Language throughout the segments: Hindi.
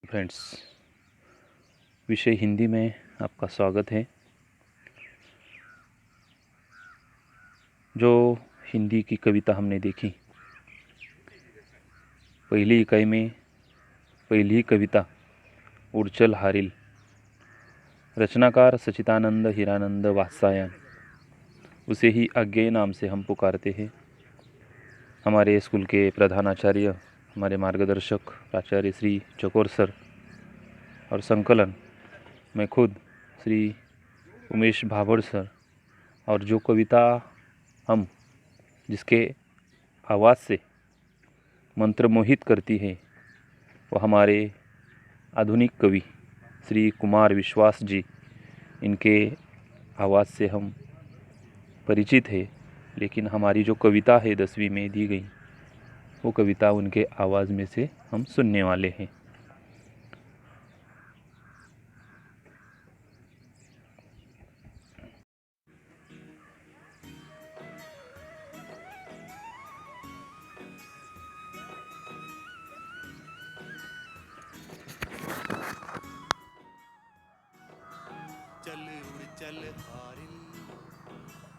फ्रेंड्स, विषय हिंदी में आपका स्वागत है। जो हिंदी की कविता हमने देखी, पहली इकाई में पहली कविता उड़चल हारिल, रचनाकार सचिदानंद हीरानंद वात्सायन, उसे ही अज्ञेय नाम से हम पुकारते हैं। हमारे स्कूल के प्रधानाचार्य, हमारे मार्गदर्शक प्राचार्य श्री चकोर सर और संकलन मैं खुद श्री उमेश भाभड़ सर, और जो कविता हम जिसके आवाज़ से मंत्रमोहित करती है वो हमारे आधुनिक कवि श्री कुमार विश्वास जी, इनके आवाज़ से हम परिचित है। लेकिन हमारी जो कविता है 10वीं में दी गई, वो कविता उनके आवाज़ में से हम सुनने वाले हैं। चल उड़ चल हारिल,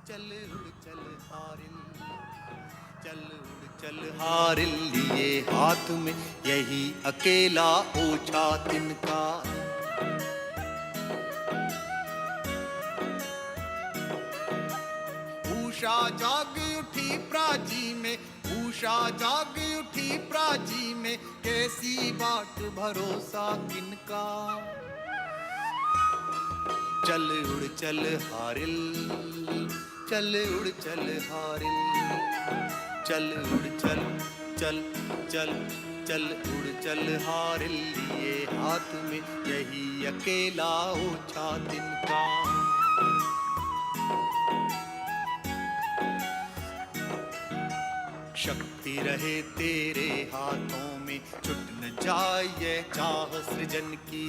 चल उड़ चल हारिल, चल उड़ चल हारिल, लिए हाथ में यही अकेला ओछा तिनका। उषा जाग उठी प्राची में, उषा जाग उठी प्राची में, कैसी बाट भरोसा किनका। चल उड़ चल हारिल, चल उड़ चल हारिल, चल उड़ चल चल चल चल उड़ चल हारिल, लिए हाथ में यही अकेला ओछा तिनका। शक्ति रहे तेरे हाथों में, छुट न जाए चाह सृजन की।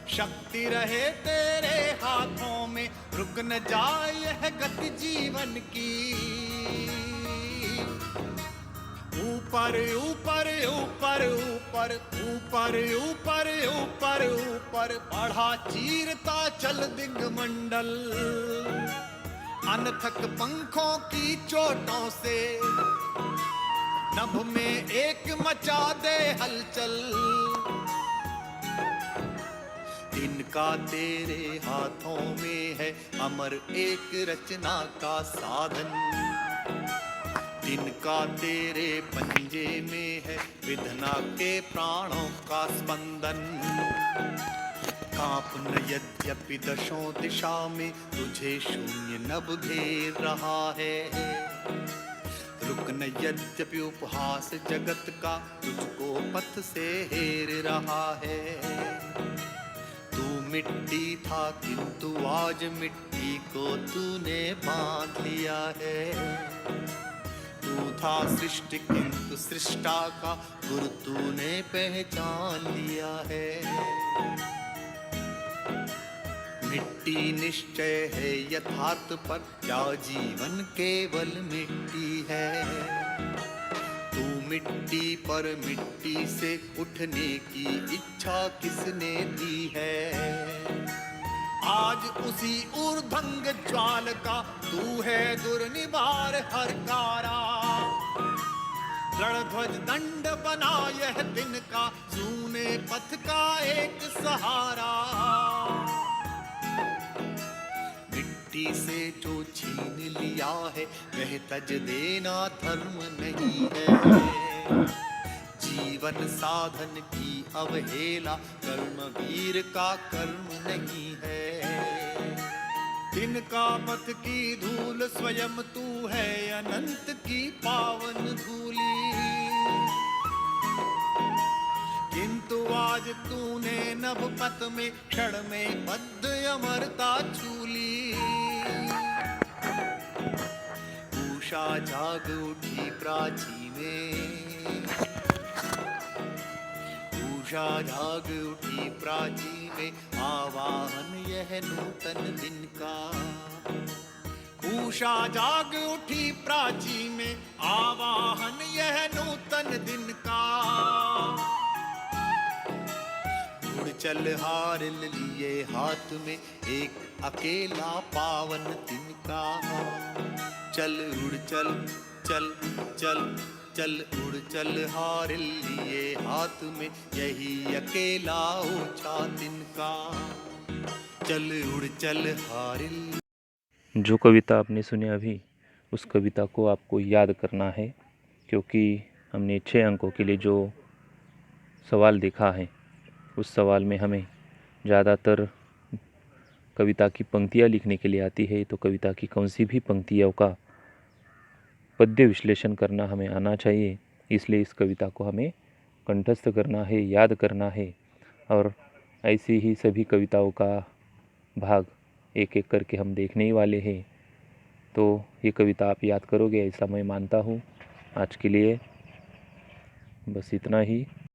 शक्ति रहे तेरे हाथों में, रुक न जाए यह गति जीवन की। ऊपर ऊपर ऊपर ऊपर ऊपर ऊपर ऊपर ऊपर बढ़ा चीरता चल दिग्मंडल। अनथक पंखों की चोटों से नभ में एक मचा दे हलचल। इनका तेरे हाथों में है अमर एक रचना का साधन। इनका तेरे पंजे में है विधना के प्राणों का स्पंदन। कांप न यद्यपि दशों दिशा में, तुझे शून्य नभ घेर रहा है। रुक न यद्यपि उपहास जगत का, तुझको पथ से हेर रहा है। मिट्टी था किंतु आज मिट्टी को तूने बांध लिया है। तू था सृष्टि किंतु सृष्टा का गुरु तूने पहचान लिया है। मिट्टी निश्चय है यथार्थ पर, क्या जीवन केवल मिट्टी है। तू मिट्टी पर मिट्टी से उठने की इच्छा किसने दी है। आज उसी ऊर्ध्वंग ज्वाल का तू है दुर्निवार हरकारा। रणध्वज दंड बना यह दिन का, सूने पथ का एक सहारा। मिट्टी से जो छीन लिया है, वह तज देना धर्म नहीं है। जीवन साधन की अवहेला कर्मवीर का कर्म नहीं है। तिनका पथ की धूल स्वयं तू है, अनंत की पावन धूली। किंतु आज तूने नभ पथ में क्षण में बद्ध अमरता छूली। उषा जाग उठी प्राची में, उषा जाग उठी प्राची में, आवाहन यह नूतन दिन का। उषा जाग उठी प्राची में, आवाहन यह नूतन दिन का। चल हारिल लिए हाथ में एक अकेला पावन तिनका। चल उड़ चल चल चल चल उड़ चल हारिल लिए हाथ में यही अकेला ऊंचा तिनका। चल उड़ चल हारिल। जो कविता आपने सुनी अभी, उस कविता को आपको याद करना है, क्योंकि हमने 6 अंकों के लिए जो सवाल देखा है, उस सवाल में हमें ज़्यादातर कविता की पंक्तियाँ लिखने के लिए आती है। तो कविता की कौन सी भी पंक्तियों का पद्य विश्लेषण करना हमें आना चाहिए। इसलिए इस कविता को हमें कंठस्थ करना है, याद करना है, और ऐसी ही सभी कविताओं का भाग एक एक करके हम देखने ही वाले हैं। तो ये कविता आप याद करोगे ऐसा मैं मानता हूँ। आज के लिए बस इतना ही।